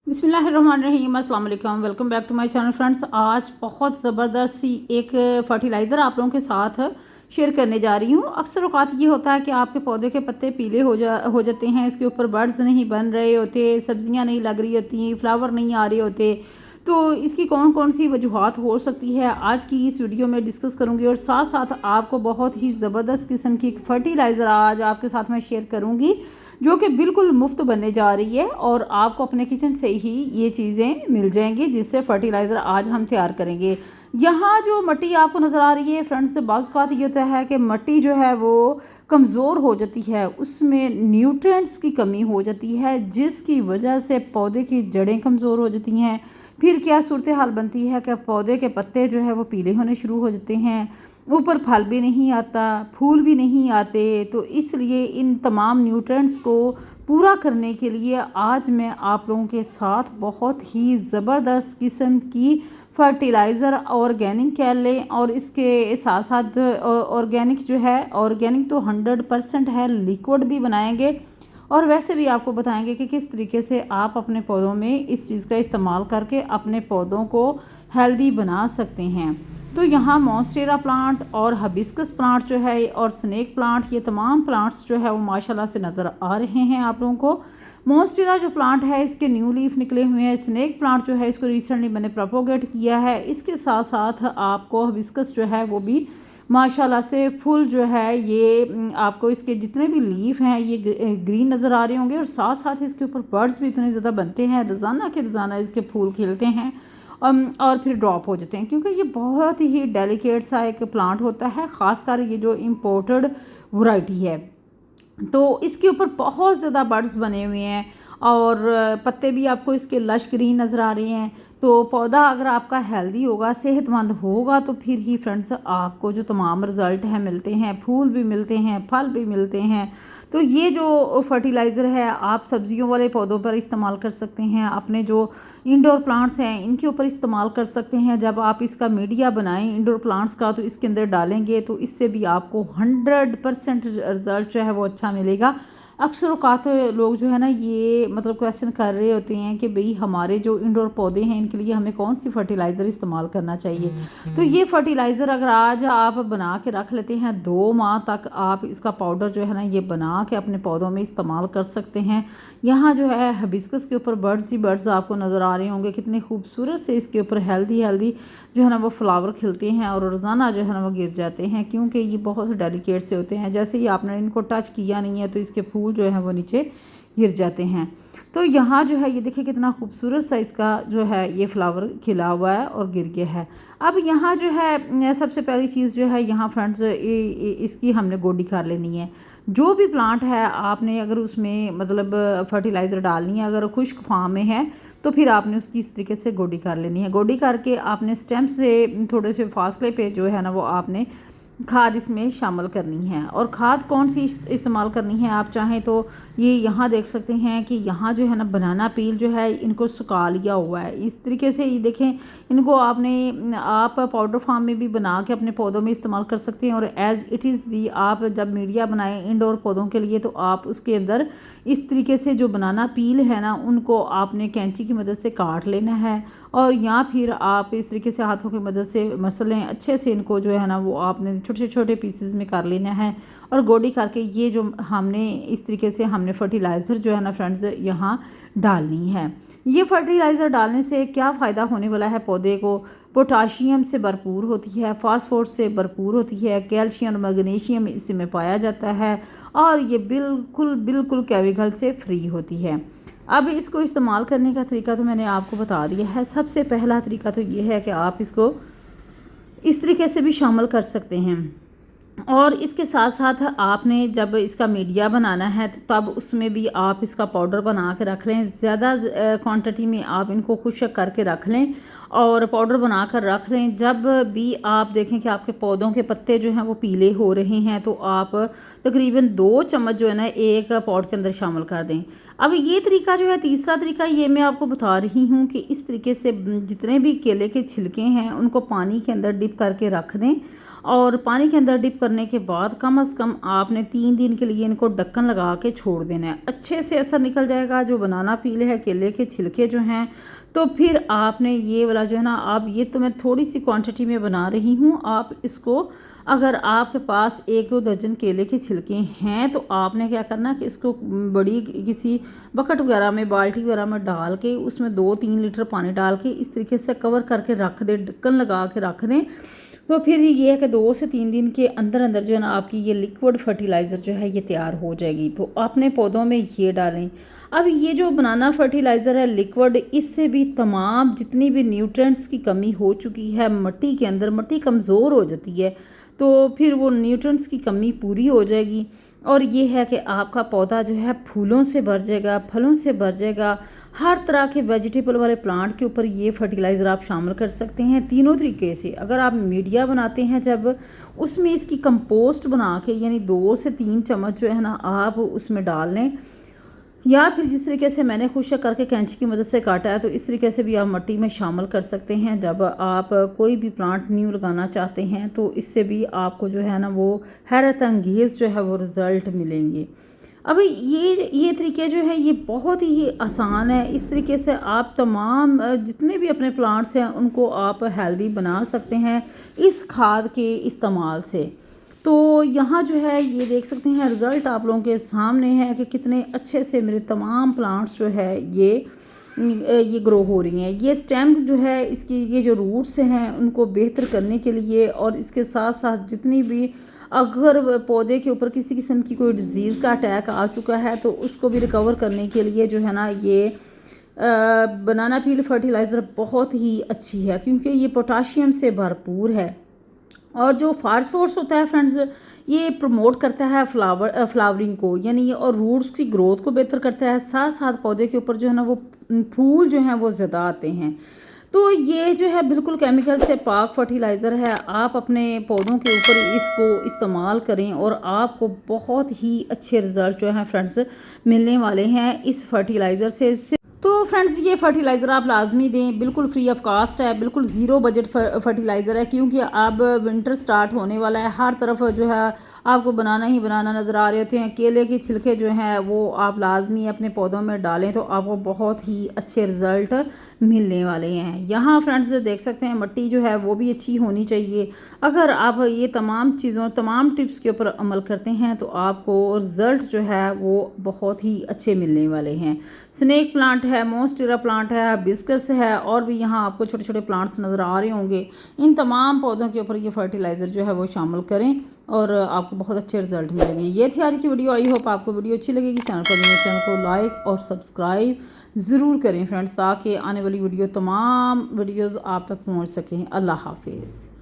बिस्मिल्लाहिर्रहमानिर्रहीम, अस्सलाम वालेकुम। Welcome back to my channel friends. आज बहुत ज़बरदस्त सी एक फर्टिलाइज़र आप लोगों के साथ शेयर करने जा रही हूँ। अक्सर औक़ात ये होता है कि आपके पौधे के पत्ते पीले हो जाते हैं, इसके ऊपर बर्ड्स नहीं बन रहे होते, सब्जियाँ नहीं लग रही होती, फ्लावर नहीं आ रहे होते। तो इसकी कौन कौन सी वजूहात हो सकती है आज की इस वीडियो में डिस्कस करूँगी, और साथ साथ आपको बहुत ही ज़बरदस्त किस्म की फर्टिलाइज़र आज आपके साथ मैं शेयर करूँगी जो कि बिल्कुल मुफ्त बनने जा रही है, और आपको अपने किचन से ही ये चीज़ें मिल जाएंगी जिससे फर्टिलाइज़र आज हम तैयार करेंगे। यहाँ जो मिट्टी आपको नज़र आ रही है फ्रेंड्स, बाज़ औक़ात ये होता है कि मिट्टी जो है वो कमज़ोर हो जाती है, उसमें न्यूट्रिएंट्स की कमी हो जाती है जिसकी वजह से पौधे की जड़ें कमज़ोर हो जाती हैं। फिर क्या सूरत हाल बनती है कि पौधे के पत्ते जो है वो पीले होने शुरू हो जाते हैं, ऊपर फल भी नहीं आता, फूल भी नहीं आते। तो इसलिए इन तमाम न्यूट्रिएंट्स को पूरा करने के लिए आज मैं आप लोगों के साथ बहुत ही ज़बरदस्त किस्म की फर्टिलाइज़र ऑर्गेनिक कह लें, और इसके साथ साथ ऑर्गेनिक जो है, ऑर्गेनिक तो 100% है, लिक्विड भी बनाएंगे और वैसे भी आपको बताएंगे कि किस तरीके से आप अपने पौधों में इस चीज़ का इस्तेमाल करके अपने पौधों को हेल्दी बना सकते हैं। तो यहाँ मॉन्स्टेरा प्लांट और हबिस्कस प्लांट जो है और स्नेक प्लांट, ये तमाम प्लांट्स जो है वो माशाल्लाह से नज़र आ रहे हैं आप लोगों को। मॉन्स्टेरा जो प्लांट है इसके न्यू लीफ निकले हुए हैं, स्नेक प्लांट जो है इसको रिसेंटली मैंने प्रोपोगेट किया है। इसके साथ साथ आपको हबिस्कस जो है वो भी माशाल्लाह से फुल जो है ये आपको इसके जितने भी लीफ हैं ये ग्रीन नज़र आ रहे होंगे, और साथ साथ इसके ऊपर बर्ड्स भी इतने ज़्यादा बनते हैं, रोज़ाना के रोज़ाना इसके फूल खिलते हैं और फिर ड्रॉप हो जाते हैं, क्योंकि ये बहुत ही डेलिकेट सा एक प्लांट होता है, ख़ासकर ये जो इम्पोर्टेड वैरायटी है। तो इसके ऊपर बहुत ज़्यादा बर्ड्स बने हुए हैं और पत्ते भी आपको इसके लश ग्रीन नज़र आ रहे हैं। तो पौधा अगर आपका हेल्दी होगा, सेहतमंद होगा, तो फिर ही फ्रेंड्स आपको जो तमाम रिज़ल्ट हैं मिलते हैं, फूल भी मिलते हैं, फल भी मिलते हैं। तो ये जो फर्टिलाइज़र है आप सब्जियों वाले पौधों पर इस्तेमाल कर सकते हैं, अपने जो इंडोर प्लांट्स हैं इनके ऊपर इस्तेमाल कर सकते हैं। जब आप इसका मीडिया बनाएं इंडोर प्लांट्स का तो इसके अंदर डालेंगे तो इससे भी आपको 100% रिज़ल्ट जो है वो अच्छा मिलेगा। अक्सर औक़ात लोग जो है ना ये मतलब क्वेश्चन कर रहे होते हैं कि भाई हमारे जो इंडोर पौधे हैं इनके लिए हमें कौन सी फर्टिलाइज़र इस्तेमाल करना चाहिए। तो ये फर्टिलाइज़र अगर आज आप बना के रख लेते हैं, 2 माह तक आप इसका पाउडर जो है ना ये बना के अपने पौधों में इस्तेमाल कर सकते हैं। यहाँ जो है हिबिस्कस के ऊपर बर्ड्स ही बर्ड्स आपको नज़र आ रहे होंगे, कितने खूबसूरत से इसके ऊपर हेल्दी जो है ना वो फ्लावर खिलते हैं और रोज़ाना जो है ना वो गिर जाते हैं, क्योंकि ये बहुत डेलिकेट से होते हैं। जैसे ही आपने इनको टच किया नहीं है तो इसके फूल जो है वो नीचे गिर जाते हैं। तो यहाँ जो है ये देखिए कितना खूबसूरत सा इसका जो है ये फ्लावर खिला हुआ है और गिर गया है। अब यहाँ जो है सबसे पहली चीज़ जो है यहाँ फ्रेंड्स इसकी हमने गोडी कर लेनी है। जो भी प्लांट है आपने अगर उसमें मतलब फर्टिलाइज़र डालनी है, अगर खुश्क फार्म में है तो फिर आपने उसकी इस तरीके से गोडी कर लेनी है। गोडी करके आपने स्टेम से थोड़े से फासले पे जो है ना वो आपने खाद इसमें शामिल करनी है। और खाद कौन सी इस्तेमाल करनी है, आप चाहें तो ये यहाँ देख सकते हैं कि यहाँ जो है ना बनाना पील जो है इनको सुखा लिया हुआ है। इस तरीके से ये देखें, इनको आप पाउडर फार्म में भी बना के अपने पौधों में इस्तेमाल कर सकते हैं, और एज़ इट इज़ भी आप जब मीडिया बनाएं इंडोर पौधों के लिए तो आप उसके अंदर इस तरीके से जो बनाना पील है ना उनको आपने कैंची की मदद से काट लेना है, और या फिर आप इस तरीके से हाथों की मदद से मसलें अच्छे से इनको जो है ना वो आपने छोटे छोटे पीसेस में कर लेना है और गोडी करके ये जो हमने इस तरीके से हमने फर्टिलाइज़र जो है ना फ्रेंड्स यहाँ डालनी है। ये फर्टिलाइज़र डालने से क्या फ़ायदा होने वाला है, पौधे को पोटाशियम से भरपूर होती है, फास्फोरस से भरपूर होती है, कैल्शियम और मैग्नीशियम इसमें पाया जाता है, और ये बिल्कुल केमिकल से फ्री होती है। अब इसको इस्तेमाल करने का तरीका तो मैंने आपको बता दिया है। सबसे पहला तरीका तो ये है कि आप इसको इस तरीके से भी शामिल कर सकते हैं, और इसके साथ साथ आपने जब इसका मीडिया बनाना है तो तब उसमें भी आप इसका पाउडर बना के रख लें। ज़्यादा क्वांटिटी में आप इनको खुश्क करके रख लें और पाउडर बना कर रख लें। जब भी आप देखें कि आपके पौधों के पत्ते जो हैं वो पीले हो रहे हैं तो आप तकरीबन 2 चम्मच जो है ना एक पॉट के अंदर शामिल कर दें। अब ये तरीका जो है, तीसरा तरीका ये मैं आपको बता रही हूँ कि इस तरीके से जितने भी केले के छिलके हैं उनको पानी के अंदर डिप करके रख दें और पानी के अंदर डिप करने के बाद कम से कम आपने 3 दिन के लिए इनको ढक्कन लगा के छोड़ देना है। अच्छे से असर निकल जाएगा जो बनाना पील है, केले के छिलके जो हैं, तो फिर आपने ये वाला जो है ना, आप ये तो मैं थोड़ी सी क्वांटिटी में बना रही हूँ। आप इसको, अगर आपके पास 1-2 दर्जन केले के छिलके हैं तो आपने क्या करना कि इसको बड़ी किसी बकेट वगैरह में, बाल्टी वगैरह में डाल के उसमें 2-3 लीटर पानी डाल के इस तरीके से कवर करके रख दें, ढक्कन लगा के रख दें। तो फिर ये है कि 2 से 3 दिन के अंदर अंदर जो है ना आपकी ये लिक्विड फर्टिलाइज़र जो है ये तैयार हो जाएगी। तो आपने पौधों में ये डालें। अब ये जो बनाना फर्टिलाइज़र है लिक्विड, इससे भी तमाम जितनी भी न्यूट्रिएंट्स की कमी हो चुकी है मिट्टी के अंदर, मिट्टी कमज़ोर हो जाती है, तो फिर वो न्यूट्रिएंट्स की कमी पूरी हो जाएगी। और ये है कि आपका पौधा जो है फूलों से भर जाएगा, फलों से भर जाएगा। हर तरह के वेजिटेबल वाले प्लांट के ऊपर ये फर्टिलाइज़र आप शामिल कर सकते हैं तीनों तरीके से। अगर आप मीडिया बनाते हैं जब, उसमें इसकी कंपोस्ट बना के यानी 2 से 3 चम्मच जो है ना आप उसमें डाल लें, या फिर जिस तरीके से मैंने खुशक करके कैंची की मदद से काटा है तो इस तरीके से भी आप मिट्टी में शामिल कर सकते हैं। जब आप कोई भी प्लांट न्यू लगाना चाहते हैं तो इससे भी आपको जो है ना वो हैरत अंगेज़ जो है वो रिज़ल्ट मिलेंगे। अब ये तरीके जो है ये बहुत ही आसान है। इस तरीके से आप तमाम जितने भी अपने प्लांट्स हैं उनको आप हेल्दी बना सकते हैं इस खाद के इस्तेमाल से। तो यहाँ जो है ये देख सकते हैं रिज़ल्ट आप लोगों के सामने है कि कितने अच्छे से मेरे तमाम प्लांट्स जो है ये ग्रो हो रही हैं। ये स्टेम जो है इसकी, ये जो रूट्स हैं उनको बेहतर करने के लिए, और इसके साथ साथ जितनी भी अगर पौधे के ऊपर किसी किस्म की कोई डिज़ीज़ का अटैक आ चुका है तो उसको भी रिकवर करने के लिए जो है ना ये बनाना पील फर्टिलाइज़र बहुत ही अच्छी है, क्योंकि ये पोटाशियम से भरपूर है। और जो फास्फोरस होता है फ्रेंड्स, ये प्रमोट करता है फ्लावरिंग को, यानी और रूट्स की ग्रोथ को बेहतर करता है। साथ साथ पौधे के ऊपर जो है ना वो फूल जो हैं वो ज़्यादा आते हैं। तो ये जो है बिल्कुल केमिकल से पाक फर्टिलाइज़र है। आप अपने पौधों के ऊपर इसको इस्तेमाल करें और आपको बहुत ही अच्छे रिज़ल्ट जो हैं फ्रेंड्स मिलने वाले हैं इस फर्टिलाइज़र से। तो फ्रेंड्स ये फर्टिलाइज़र आप लाजमी दें, बिल्कुल फ्री ऑफ कास्ट है, बिल्कुल ज़ीरो बजट फर्टिलाइज़र है, क्योंकि अब विंटर स्टार्ट होने वाला है। हर तरफ जो है आपको बनाना ही बनाना नज़र आ रहे होते हैं। केले के छिलके जो हैं वो आप लाजमी अपने पौधों में डालें तो आपको बहुत ही अच्छे रिज़ल्ट मिलने वाले हैं। यहाँ फ्रेंड्स देख सकते हैं मिट्टी जो है वो भी अच्छी होनी चाहिए। अगर आप ये तमाम टिप्स के ऊपर अमल करते हैं तो आपको रिज़ल्ट जो है वो बहुत ही अच्छे मिलने वाले हैं। स्नेक प्लांट है, मोन्स्टेरा प्लांट है, हिबिस्कस है, और भी यहाँ आपको छोटे छोटे प्लांट्स नज़र आ रहे होंगे। इन तमाम पौधों के ऊपर ये फर्टिलाइज़र जो है वो शामिल करें और आपको बहुत अच्छे रिजल्ट मिलेंगे। ये थी आज की वीडियो। आई होप आपको वीडियो अच्छी लगेगी। चैनल पर मेरे चैनल को लाइक और सब्सक्राइब ज़रूर करें फ्रेंड्स, ताकि आने वाली तमाम वीडियोज़ आप तक पहुँच सकें। अल्लाह हाफिज़।